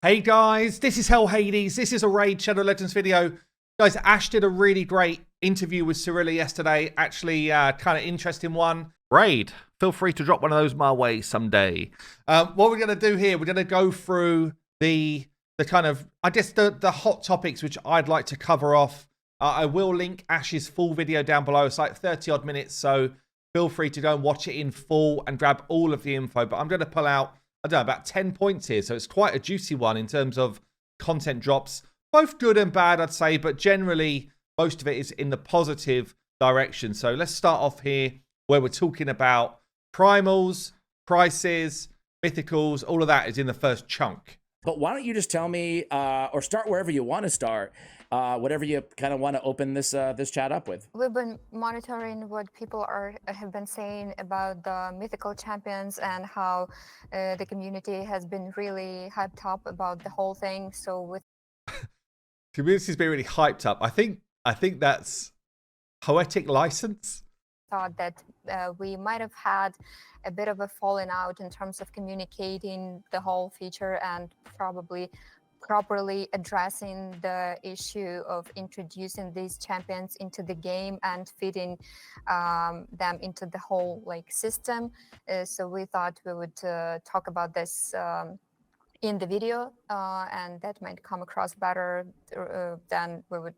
Hey guys, this is Hell Hades. This is a Raid Shadow Legends video. Guys, Ash did a really great interview with Cirilla yesterday. Actually, kind of interesting one. Raid, feel free to drop one of those my way someday. What we're going to do here, we're going to go through the kind of, I guess, the hot topics which I'd like to cover off. I will link Ash's full video down below. It's like 30 odd minutes, so feel free to go and watch it in full and grab all of the info. But I'm going to pull out, I don't know, about 10 points here. So it's quite a juicy one in terms of content drops. Both good and bad, I'd say, but generally most of it is in the positive direction. So let's start off here where we're talking about primals, prices, mythicals, all of that is in the first chunk. But why don't you just tell me, or start wherever you want to start, whatever you kind of want to open this this chat up with. We've been monitoring what people have been saying about the mythical champions and how the community has been really hyped up about the whole thing. So with Community's been really hyped up. I think that's poetic license. thought that we might have had a bit of a falling out in terms of communicating the whole feature and probably properly addressing the issue of introducing these champions into the game and fitting them into the whole system. So we thought we would talk about this in the video, and that might come across better than we would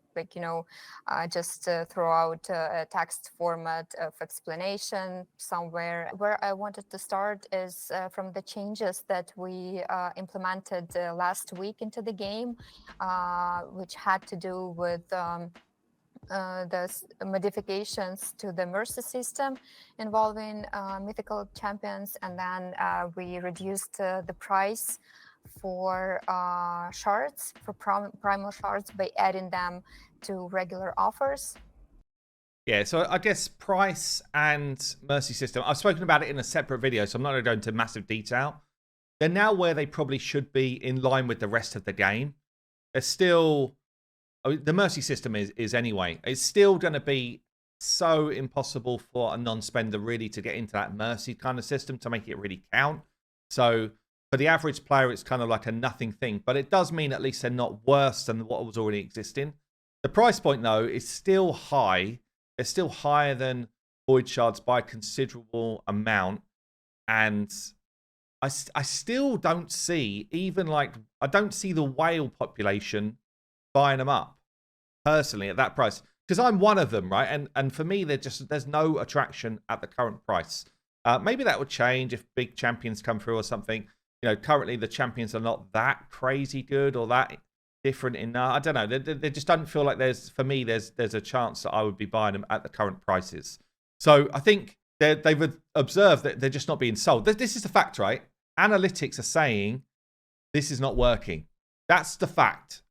just throw out a text format of explanation somewhere. Where I wanted to start is from the changes that we implemented last week into the game, which had to do with the modifications to the mercy system involving mythical champions, and then we reduced the price for shards, for primal shards, by adding them to regular offers. Yeah, so I guess price and mercy system, I've spoken about it in a separate video, so I'm not going to go into massive detail. They're now where they probably should be in line with the rest of the game. They're still, I mean, the mercy system is anyway, it's still going to be so impossible for a non-spender really to get into that mercy kind of system to make it really count. So for the average player, it's kind of like a nothing thing, but it does mean at least they're not worse than what was already existing. The price point, though, is still high. They're still higher than void shards by a considerable amount. And I still don't see, I don't see the whale population buying them up, personally, at that price. Because I'm one of them, right? And for me, there's no attraction at the current price. Maybe that would change if big champions come through or something. You know, currently the champions are not that crazy good or that different enough. I don't know. They just don't feel like there's a chance that I would be buying them at the current prices. So I think they've observed that they're just not being sold. This is the fact, right? Analytics are saying this is not working. That's the fact.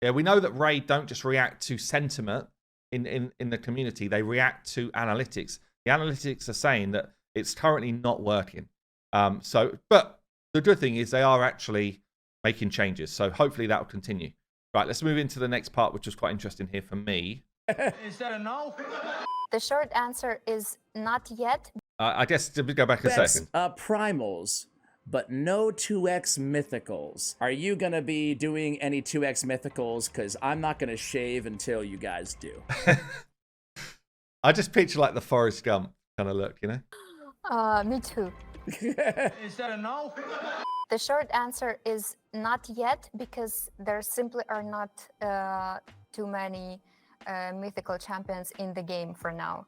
Yeah, we know that Raid don't just react to sentiment in the community. They react to analytics. The analytics are saying that it's currently not working. But the good thing is they are actually making changes. So hopefully that will continue. Right, let's move into the next part, which was quite interesting here for me. Is that a no? The short answer is not yet. I guess to go back a second. Primals, but no 2x mythicals. Are you going to be doing any 2x mythicals? Because I'm not going to shave until you guys do. I just picture like the Forrest Gump kind of look, you know? Me too. Is that a no? The short answer is not yet, because there simply are not too many mythical champions in the game for now.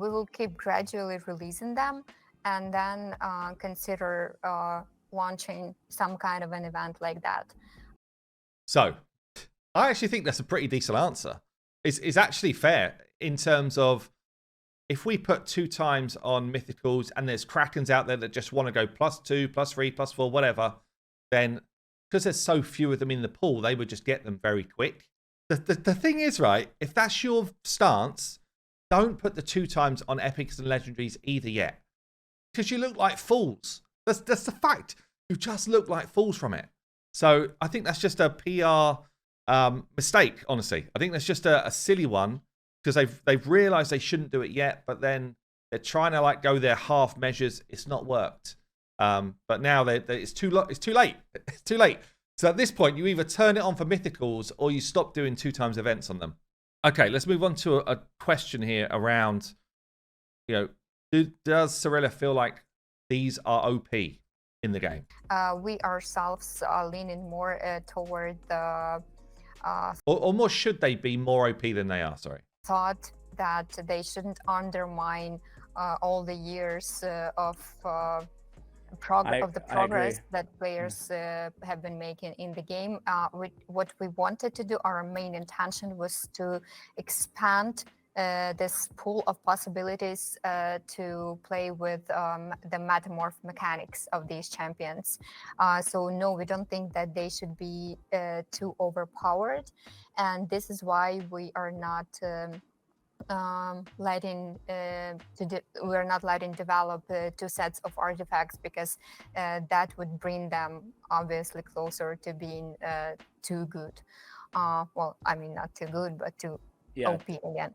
We will keep gradually releasing them and then consider launching some kind of an event like that. So I actually think that's a pretty decent answer. It's actually fair in terms of, if we put 2 times on mythicals and there's Krakens out there that just want to go +2, +3, +4, whatever, then because there's so few of them in the pool, they would just get them very quick. The thing is, right, if that's your stance, don't put the 2 times on epics and legendaries either yet, because you look like fools. That's the fact. You just look like fools from it. So I think that's just a PR mistake, honestly. I think that's just a silly one, because they've realized they shouldn't do it yet, but then they're trying to go their half measures. It's not worked. But now it's too late. It's too late. So at this point, you either turn it on for mythicals or you stop doing 2 times events on them. Okay, let's move on to a question here around, does Cirilla feel like these are OP in the game? We ourselves are leaning more toward the Or more, should they be more OP than they are? Sorry. thought that they shouldn't undermine all the years of the progress that players have been making in the game. What we wanted to do, our main intention was to expand this pool of possibilities to play with the metamorph mechanics of these champions. So no, we don't think that they should be too overpowered, and this is why we are not we're not letting develop 2 sets of artifacts, because that would bring them obviously closer to being too good. Well, I mean, not too good, but too OP again.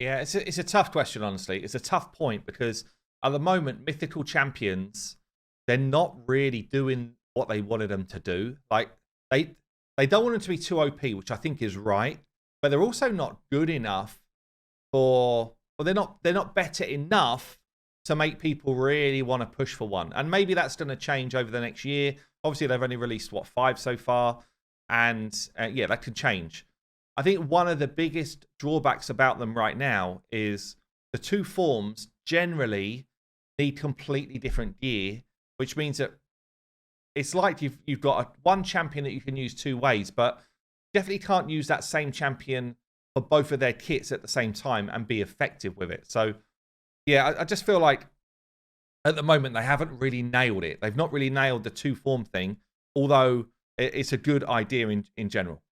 Yeah, it's a tough question, honestly. It's a tough point because at the moment, mythical champions, they're not really doing what they wanted them to do. Like, they don't want them to be too OP, which I think is right, but they're also not good enough they're not better enough to make people really want to push for one. And maybe that's going to change over the next year. Obviously, they've only released, 5 so far? And yeah, that could change. I think one of the biggest drawbacks about them right now is the 2 forms generally need completely different gear, which means that it's like you've got one champion that you can use 2 ways, but definitely can't use that same champion for both of their kits at the same time and be effective with it. So, yeah, I just feel like at the moment they haven't really nailed it. They've not really nailed the 2 form thing, although it's a good idea in general.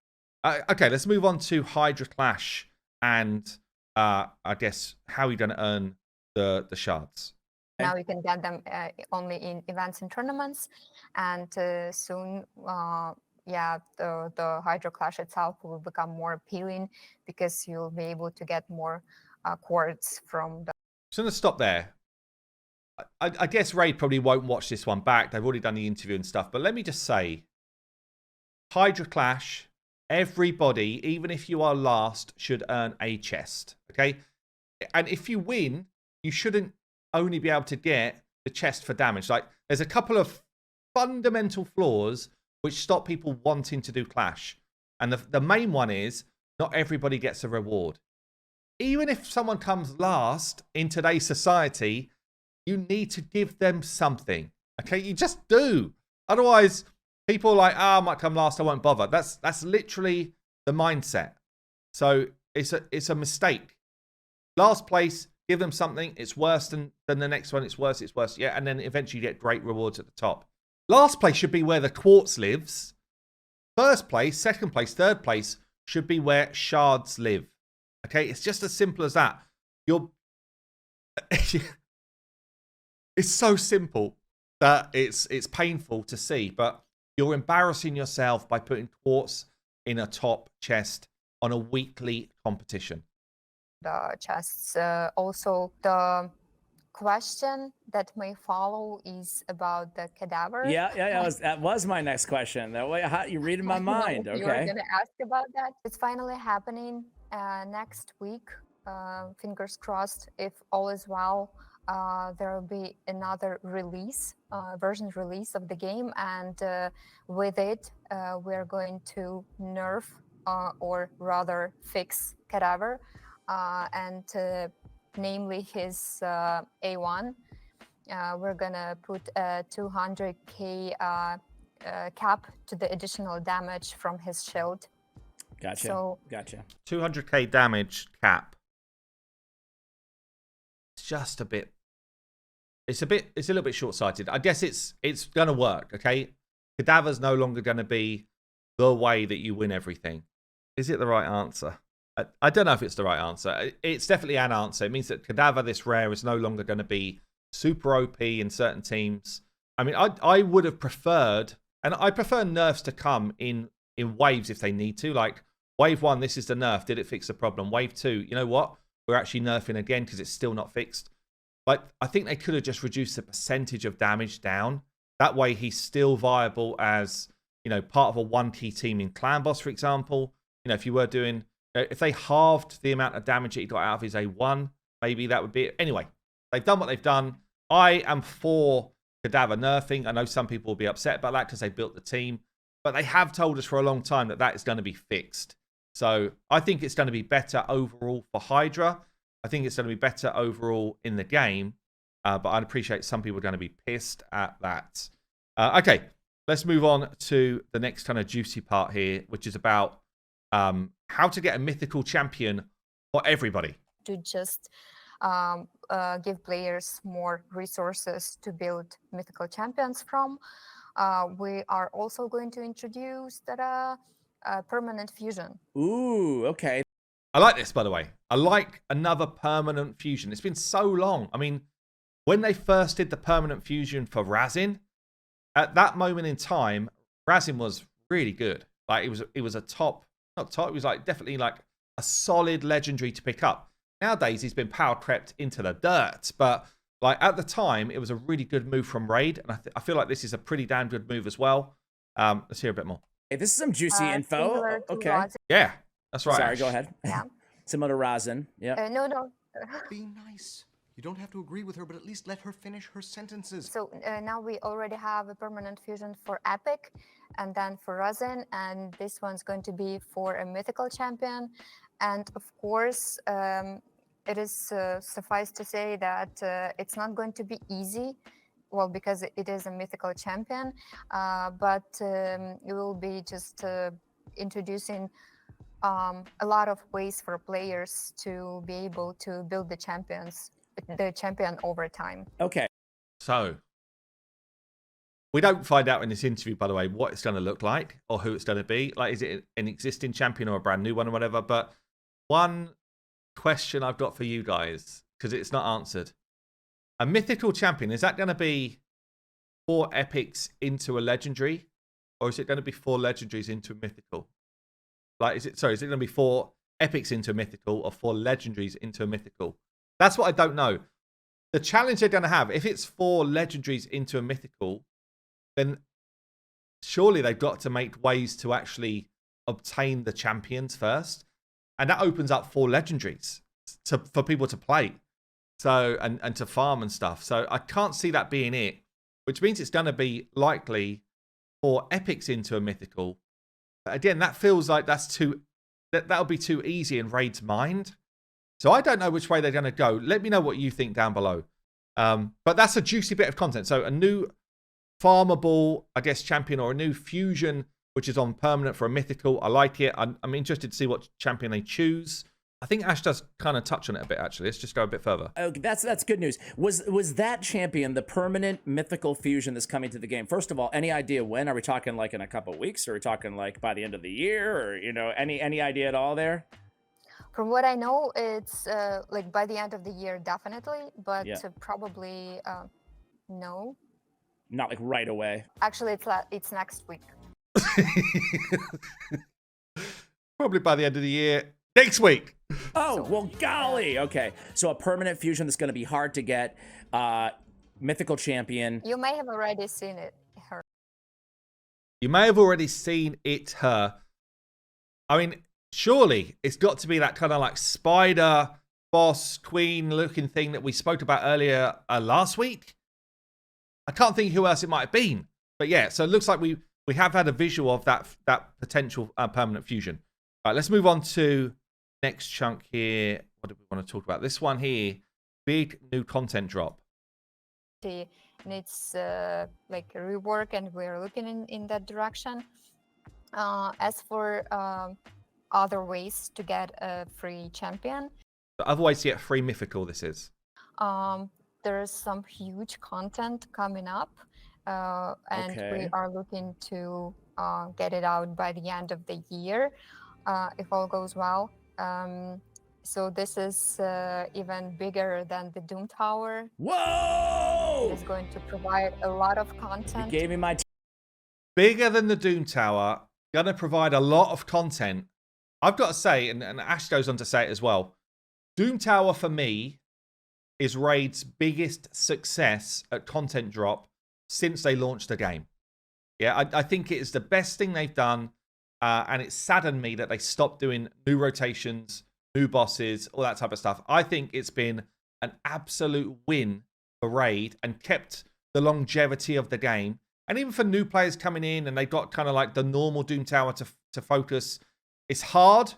Okay, let's move on to Hydra Clash and I guess how you're going to earn the shards. Now you can get them only in events and tournaments, and soon the Hydra Clash itself will become more appealing because you'll be able to get more quartz from the... So I'm going to stop there. I guess Raid probably won't watch this one back. They've already done the interview and stuff. But let me just say, Hydra Clash, everybody, even if you are last, should earn a chest. Okay? And if you win, you shouldn't only be able to get the chest for damage. Like, there's a couple of fundamental flaws which stop people wanting to do Clash. And the main one is not everybody gets a reward. Even if someone comes last in today's society, you need to give them something. Okay, you just do. Otherwise, people are like, I might come last, I won't bother. That's literally the mindset. So it's a mistake. Last place, give them something. It's worse than the next one. It's worse. Yeah, and then eventually you get great rewards at the top. Last place should be where the quartz lives. First place, second place, third place should be where shards live. Okay, it's just as simple as that. It's so simple that it's painful to see, but you're embarrassing yourself by putting quartz in a top chest on a weekly competition. The chests. Also, the question that may follow is about the cadaver. That was my next question. That way, you're reading my mind. Okay. You were going to ask about that. It's finally happening next week. Fingers crossed. If all is well, there will be another version release of the game, and with it, we're going to nerf or rather fix cadaver, and namely his A1. We're gonna put a 200k cap to the additional damage from his shield. Gotcha. So, gotcha. 200k damage cap. It's just a bit. It's a little bit short-sighted. I guess it's gonna work. Okay, cadaver's no longer gonna be the way that you win everything. Is it the right answer? I don't know if it's the right answer. It's definitely an answer. It means that cadaver, this rare, is no longer going to be super OP in certain teams. I mean, I would have preferred, and I prefer nerfs to come in waves if they need to. Like, wave 1, this is the nerf. Did it fix the problem? Wave 2, you know what? We're actually nerfing again because it's still not fixed. Like, I think they could have just reduced the percentage of damage down. That way, he's still viable as you know, part of a 1T team in Clan Boss, for example. You know, if you were doing, if they halved the amount of damage that he got out of his A1, maybe that would be it. Anyway, they've done what they've done. I am for Cadaver nerfing. I know some people will be upset about that because they built the team, but they have told us for a long time that that is going to be fixed. So I think it's going to be better overall for Hydra. I think it's going to be better overall in the game, but I'd appreciate some people are going to be pissed at that. Okay, let's move on to the next kind of juicy part here, which is about how to get a mythical champion for everybody. To just give players more resources to build mythical champions from. We are also going to introduce that permanent fusion. Ooh, okay. I like this, by the way. I like another permanent fusion. It's been so long. I mean, when they first did the permanent fusion for Razin, at that moment in time, Razin was really good. Like it was a top, not top, it was like definitely like a solid legendary to pick up. Nowadays, he's been power crept into the dirt, but like at the time, it was a really good move from Raid, and I feel like this is a pretty damn good move as well. Let's hear a bit more. Hey, this is some juicy info. Okay. Razin. Yeah, that's right. Sorry, Ash. go ahead. Yeah. Similar to Razin. Yeah. No. Be nice. You don't have to agree with her, but at least let her finish her sentences. So now we already have a permanent fusion for Epic, and then for Razin, and this one's going to be for a mythical champion. And of course, it is suffice to say that it's not going to be easy. Well, because it is a mythical champion, but it will be just introducing a lot of ways for players to be able to build the champion over time. Okay. So, we don't find out in this interview, by the way, what it's going to look like or who it's going to be. Like, is it an existing champion or a brand new one or whatever? But one question I've got for you guys, because it's not answered. A mythical champion, is that going to be 4 epics into a legendary? Or is it going to be 4 legendaries into a mythical? Like, is it going to be 4 epics into a mythical or 4 legendaries into a mythical? That's what I don't know. The challenge they're going to have, if it's 4 legendaries into a mythical, then surely they've got to make ways to actually obtain the champions first. And that opens up 4 legendaries for people to play. So, and to farm and stuff. So I can't see that being it, which means it's going to be likely 4 epics into a mythical. But again, that feels like that'll be too easy in Raid's mind. So I don't know which way they're going to go. Let me know what you think down below. But that's a juicy bit of content. So a new farmable, I guess, champion or a new fusion, which is on permanent for a mythical. I like it. I'm interested to see what champion they choose. I think Ash does kind of touch on it a bit, actually. Let's just go a bit further. Okay, that's good news. Was that champion the permanent mythical fusion that's coming to the game? First of all, any idea when? Are we talking like in a couple of weeks? Or are we talking like by the end of the year? Or, you know, any idea at all there? From what I know, it's like by the end of the year, definitely, but Yeah. probably no. Not like right away. Actually, it's next week. Probably by the end of the year. Next week. Oh, well, golly. Okay. So a permanent fusion that's going to be hard to get. Mythical champion. You may have already seen it. You may have already seen it, her. I mean, surely it's got to be that kind of like spider boss queen looking thing that we spoke about earlier last week. I can't think who else it might have been. But yeah, so it looks like we have had a visual of that potential permanent fusion. All right, let's move on to next chunk here. What do we want to talk about? This one here, big new content drop. It needs like a rework, and we're looking in that direction. As for other ways to get a free champion, The other ways to get free mythical, this is. there's some huge content coming up, and Okay. we are looking to get it out by the end of the year, if all goes well. So this is even bigger than the Doom Tower. Whoa! It's going to provide a lot of You content. gave me my Bigger than the Doom Tower, gonna provide a lot of content. I've got to say, and Ash goes on to say it as well, Doom Tower for me is Raid's biggest success at content drop since they launched the game. Yeah, I think it is the best thing they've done. And it saddened me that they stopped doing new rotations, new bosses, all that type of stuff. I think it's been an absolute win for Raid and kept the longevity of the game. And even for new players coming in and they've got kind of like the normal Doom Tower to focus. It's hard.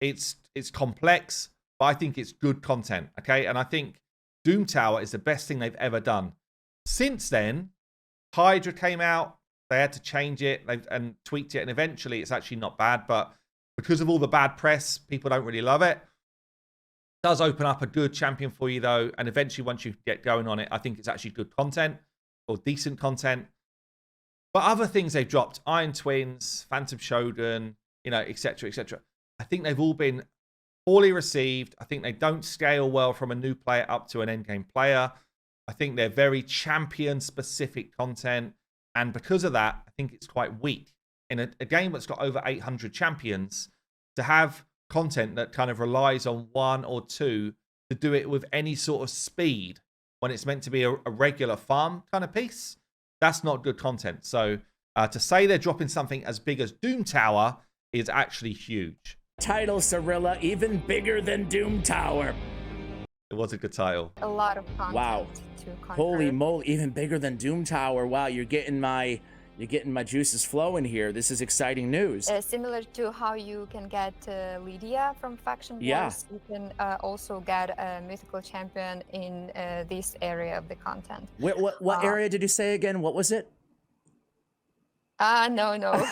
It's complex, but I think it's good content. Okay. And I think Doom Tower is the best thing they've ever done. Since then, Hydra came out. They had to change it and tweaked it. And eventually it's actually not bad. But because of all the bad press, people don't really love it. It does open up a good champion for you, though. And eventually, once you get going on it, I think it's actually good content or decent content. But other things they've dropped, Iron Twins, Phantom Shogun, you know, etc., etc. I think they've all been poorly received. I think they don't scale well from a new player up to an endgame player. I think they're very champion-specific content. And because of that, I think it's quite weak. In a game that's got over 800 champions, to have content that kind of relies on one or two to do it with any sort of speed when it's meant to be a regular farm kind of piece, that's not good content. So to say they're dropping something as big as Doom Tower is actually huge. Title, Cirilla, even bigger than Doom Tower. It was a good title. A lot of content. Wow. To conquer. Holy moly, even bigger than Doom Tower. Wow, you're getting my juices flowing here. This is exciting news. Similar to how you can get Lydia from Faction Wars, Yeah. you can also get a mythical champion in this area of the content. What area did you say again? What was it? No.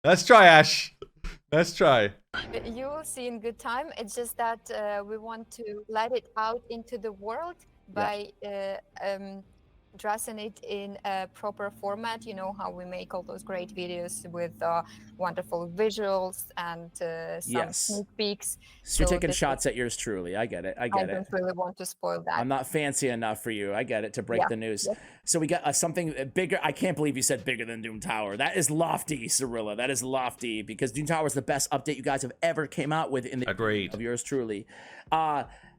Let's try, Ash. Let's try. You will see in good time. It's just that we want to let it out into the world by dressing it in a proper format. You know how we make all those great videos with wonderful visuals and some sneak peeks. So you're taking shots at yours truly. I get it. I don't really want to spoil that. I'm not fancy enough for you. I get it, to break the news. Yep. So we got something bigger. I can't believe you said bigger than Doom Tower. That is lofty, Cirilla. That is lofty, because Doom Tower is the best update you guys have ever came out with in the Agreed. Of yours truly.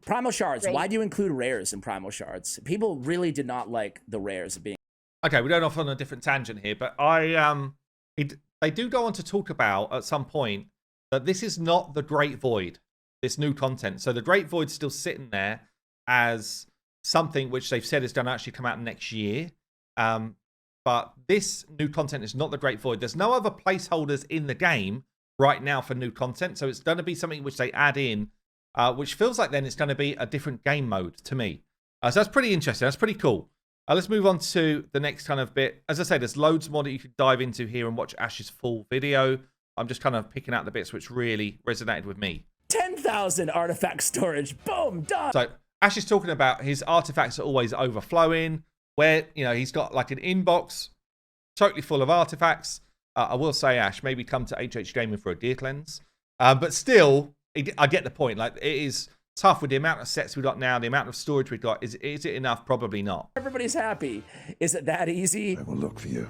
Primal Shards. Why do you include rares in Primal Shards? People really did not like the rares being. Okay, we're going off on a different tangent here, but they do go on to talk about at some point that this is not the Great Void, this new content. So the Great Void's still sitting there as something which they've said is going to actually come out next year. But this new content is not the Great Void. There's no other placeholders in the game right now for new content. So it's going to be something which they add in, which feels like then it's going to be a different game mode to me. So that's pretty interesting. That's pretty cool. Let's move on to the next kind of bit. As I say, there's loads more that you could dive into here and watch Ash's full video. I'm just kind of picking out the bits which really resonated with me. 10,000 artifact storage. Boom, done. So Ash is talking about his artifacts are always overflowing, where, you know, he's got like an inbox totally full of artifacts. I will say, Ash, maybe come to HH Gaming for a gear cleanse. But still, I get the point. Like, it is tough with the amount of sets we've got now, the amount of storage we've got. Is it enough? Probably not. Everybody's happy. Is it that easy? I will look for you.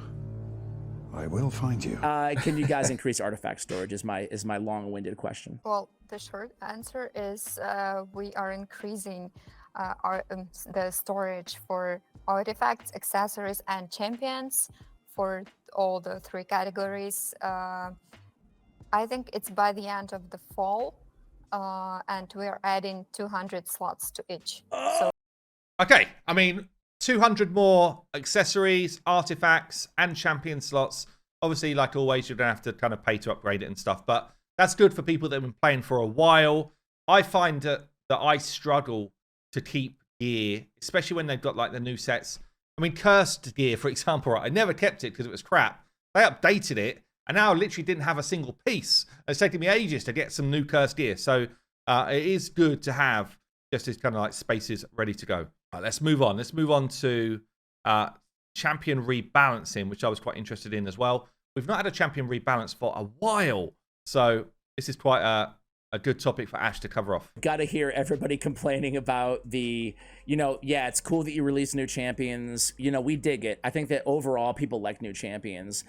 I will find you. Can you guys increase artifact storage is my long-winded question. Well, the short answer is we are increasing the storage for artifacts, accessories, and champions for all the three categories. I think it's by the end of the fall, and we are adding 200 slots to each. So. Okay, I mean, 200 more accessories, artifacts, and champion slots. Obviously, like always, you're going to have to kind of pay to upgrade it and stuff, but that's good for people that have been playing for a while. I find that I struggle to keep gear, especially when they've got like the new sets. I mean, cursed gear, for example, right? I never kept it because it was crap. They updated it, and now I literally didn't have a single piece. It's taken me ages to get some new cursed gear. So it is good to have just these kind of like spaces ready to go. All right, let's move on. Let's move on to champion rebalancing, which I was quite interested in as well. We've not had a champion rebalance for a while. So this is quite a good topic for Ash to cover off. Got to hear everybody complaining about the, yeah, it's cool that you release new champions. We dig it. I think that overall people like new champions.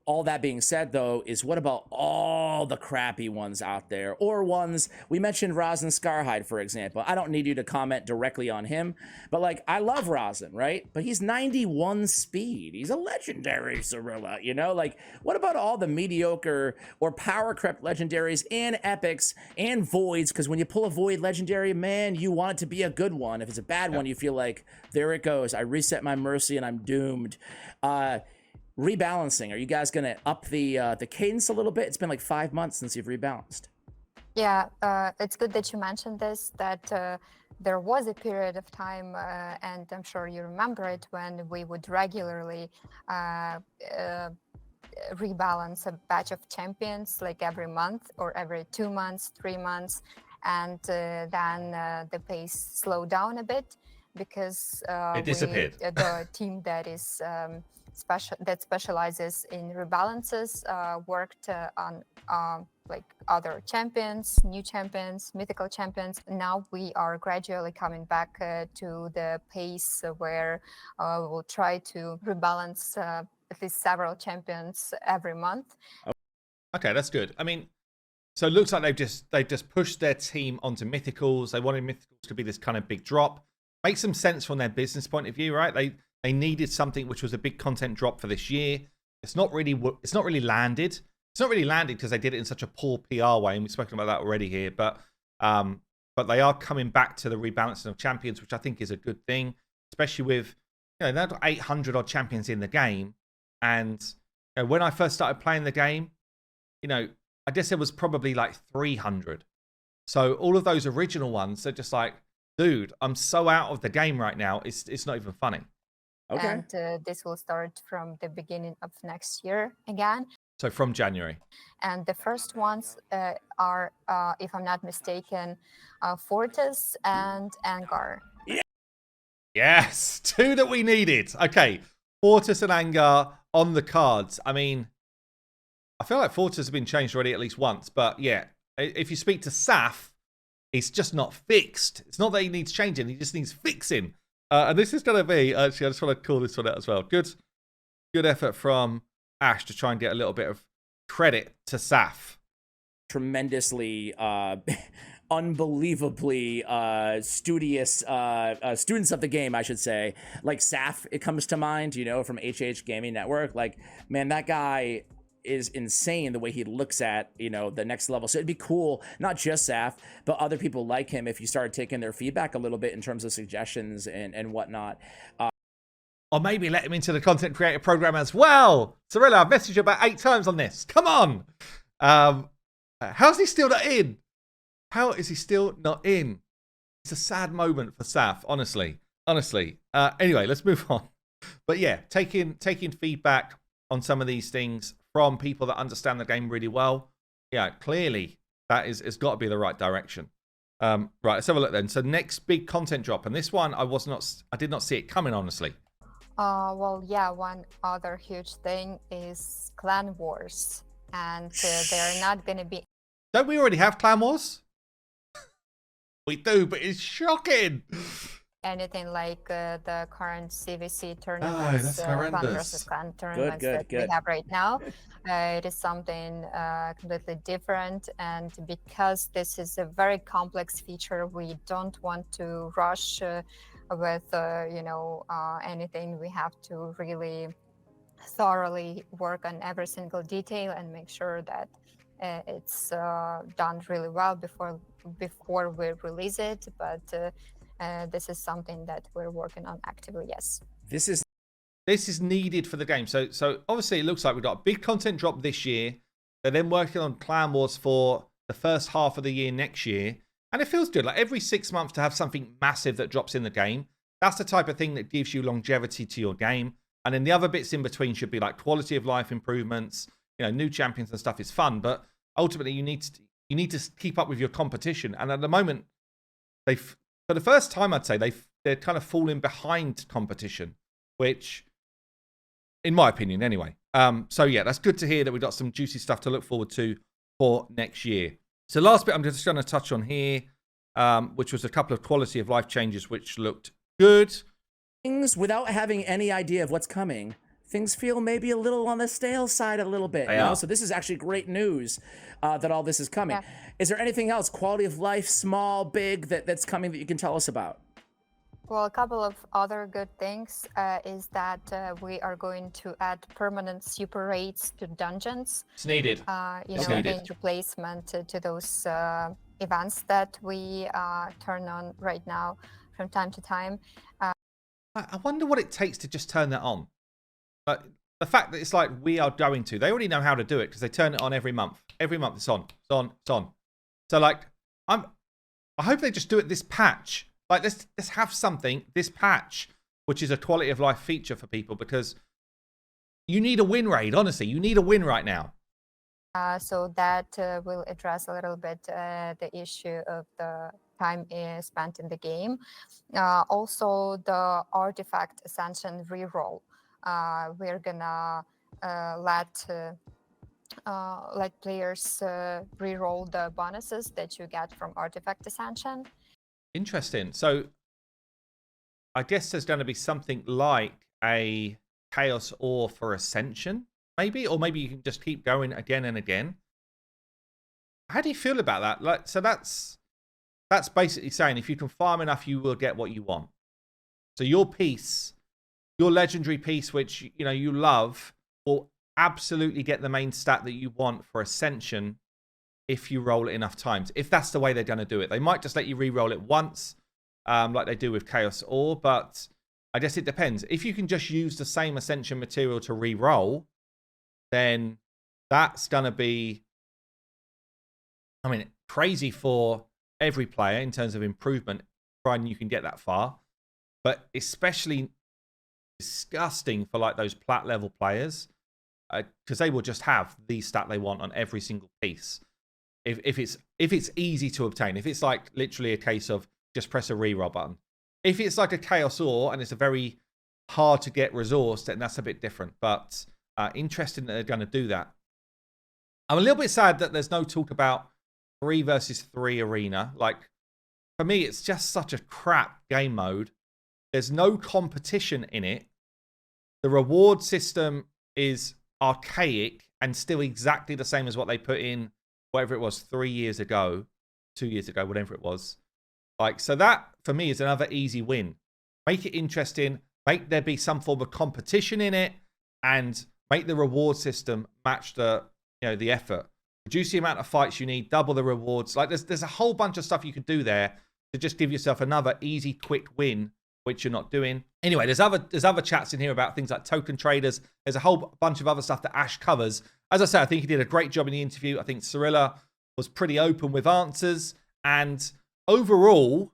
All that being said, though, is what about all the crappy ones out there? Or ones, we mentioned Rosin Scarhide, for example. I don't need you to comment directly on him, but like, I love Rosin, right? But he's 91 speed. He's a legendary Zorilla, you know? Like, what about all the mediocre or power crept legendaries and epics and voids? Because when you pull a void legendary, man, you want it to be a good one. If it's a bad one, you feel like, there it goes. I reset my mercy and I'm doomed. Rebalancing. Are you guys gonna up the cadence a little bit? It's been like 5 months since you've rebalanced. Yeah, it's good that you mentioned this, that there was a period of time, and I'm sure you remember it, when we would regularly rebalance a batch of champions, like every month or every 2 months, 3 months, and then the pace slowed down a bit because it disappeared. The team that is that specializes in rebalances worked on like other champions, new champions, mythical champions. Now we are gradually coming back to the pace where we'll try to rebalance at least several champions every month. Okay, that's good. I mean, so it looks like they've just pushed their team onto mythicals. They wanted mythicals to be this kind of big drop. Makes some sense from their business point of view, right? They needed something which was a big content drop for this year. It's not really landed. It's not really landed because they did it in such a poor PR way, and we've spoken about that already here. But they are coming back to the rebalancing of champions, which I think is a good thing, especially with, you know, they've got 800 odd champions in the game. And you know, when I first started playing the game, you know, I guess there was probably like 300. So all of those original ones, they're just like, dude, I'm so out of the game right now. It's not even funny. Okay. And this will start from the beginning of next year again. So from January. And the first ones are, if I'm not mistaken, Fortis and Angar. Yes, 2 that we needed. Okay, Fortis and Angar on the cards. I mean, I feel like Fortis has been changed already at least once. But yeah, if you speak to Saf, it's just not fixed. It's not that he needs changing. He just needs fixing. And this is going to be, actually, I just want to call this one out as well. Good effort from Ash to try and get a little bit of credit to Saf. Tremendously, unbelievably studious students of the game, I should say. Like Saf, it comes to mind, you know, from HH Gaming Network. Like, man, that guy is insane the way he looks at, you know, the next level. So it'd be cool, not just Saf, but other people like him, if you started taking their feedback a little bit in terms of suggestions and whatnot. Or maybe let him into the content creator program as well. Zorilla, I've messaged you about 8 times on this. Come on. How's he still not in? How is he still not in? It's a sad moment for Saf, honestly. Anyway, let's move on. But yeah, taking feedback on some of these things from people that understand the game really well. Yeah, clearly that it's got to be the right direction. Right, let's have a look then. So next big content drop, and this one I did not see it coming, honestly. Well, yeah, one other huge thing is Clan Wars, and they're not going to be. Don't we already have Clan Wars? We do, but it's shocking. Anything like the current CVC tournaments, that's Clan horrendous. versus Clan tournaments Good. we have right now. It is something completely different, and because this is a very complex feature, we don't want to rush with anything. We have to really thoroughly work on every single detail and make sure that it's done really well before we release it. But this is something that we're working on actively. Yes. This is needed for the game. So obviously it looks like we've got a big content drop this year. They're then working on Clan Wars for the first half of the year next year. And it feels good. Like every 6 months to have something massive that drops in the game. That's the type of thing that gives you longevity to your game. And then the other bits in between should be like quality of life improvements, you know, new champions and stuff is fun. But ultimately you need to keep up with your competition. And at the moment, for the first time, I'd say they're kind of falling behind competition, which, in my opinion, anyway. So yeah, that's good to hear that we've got some juicy stuff to look forward to for next year. So last bit I'm just going to touch on here, which was a couple of quality of life changes which looked good. Things without having any idea of what's coming. things feel maybe a little on the stale side a little bit. You know? So this is actually great news that all this is coming. Yeah. Is there anything else, quality of life, small, big, that's coming that you can tell us about? Well, a couple of other good things is that we are going to add permanent super raids to dungeons. It's needed. You know, in replacement to those events that we turn on right now from time to time. I wonder what it takes to just turn that on. But the fact that it's like we are going to, they already know how to do it because they turn it on every month. Every month it's on, it's on, it's on. So like, I hope they just do it this patch. Like let's have something this patch, which is a quality of life feature for people because you need a win rate. Honestly, you need a win right now. So that will address a little bit the issue of the time spent in the game. Also, the artifact ascension reroll. We're gonna let players reroll the bonuses that you get from artifact ascension. Interesting. So I guess there's going to be something like a chaos ore for ascension, maybe, or maybe you can just keep going again and again. How do you feel about that? Like, so that's basically saying if you can farm enough, you will get what you want. So your piece, your legendary piece, which you know you love, will absolutely get the main stat that you want for ascension if you roll it enough times. If that's the way they're going to do it, they might just let you re-roll it once, like they do with Chaos Ore. But I guess it depends. If you can just use the same ascension material to re-roll, then that's going to be, I mean, crazy for every player in terms of improvement, providing you can get that far. But especially disgusting for like those plat level players, because they will just have the stat they want on every single piece. If it's easy to obtain, if it's like literally a case of just press a reroll button. If it's like a Chaos Ore and it's a very hard to get resource, then that's a bit different. But interesting that they're going to do that. I'm a little bit sad that there's no talk about 3 versus 3 arena. Like, for me, it's just such a crap game mode. There's no competition in it. The reward system is archaic and still exactly the same as what they put in, whatever it was, 3 years ago, 2 years ago, whatever it was. Like, so that, for me, is another easy win. Make it interesting. Make there be some form of competition in it. And make the reward system match the, you know, the effort. Reduce the amount of fights you need. Double the rewards. Like, there's a whole bunch of stuff you could do there to just give yourself another easy, quick win, which you're not doing. Anyway, there's other chats in here about things like token traders. There's a whole bunch of other stuff that Ash covers. As I said, I think he did a great job in the interview. I think Cirilla was pretty open with answers. And overall,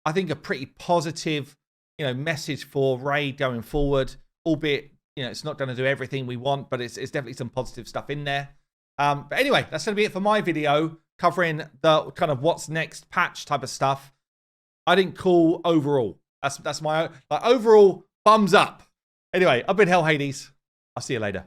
I think a pretty positive, you know, message for Raid going forward. Albeit, you know, it's not going to do everything we want, but it's definitely some positive stuff in there. But anyway, that's going to be it for my video covering the kind of what's next patch type of stuff. I think cool overall. That's my overall thumbs up. Anyway, I've been Hell Hades. I'll see you later.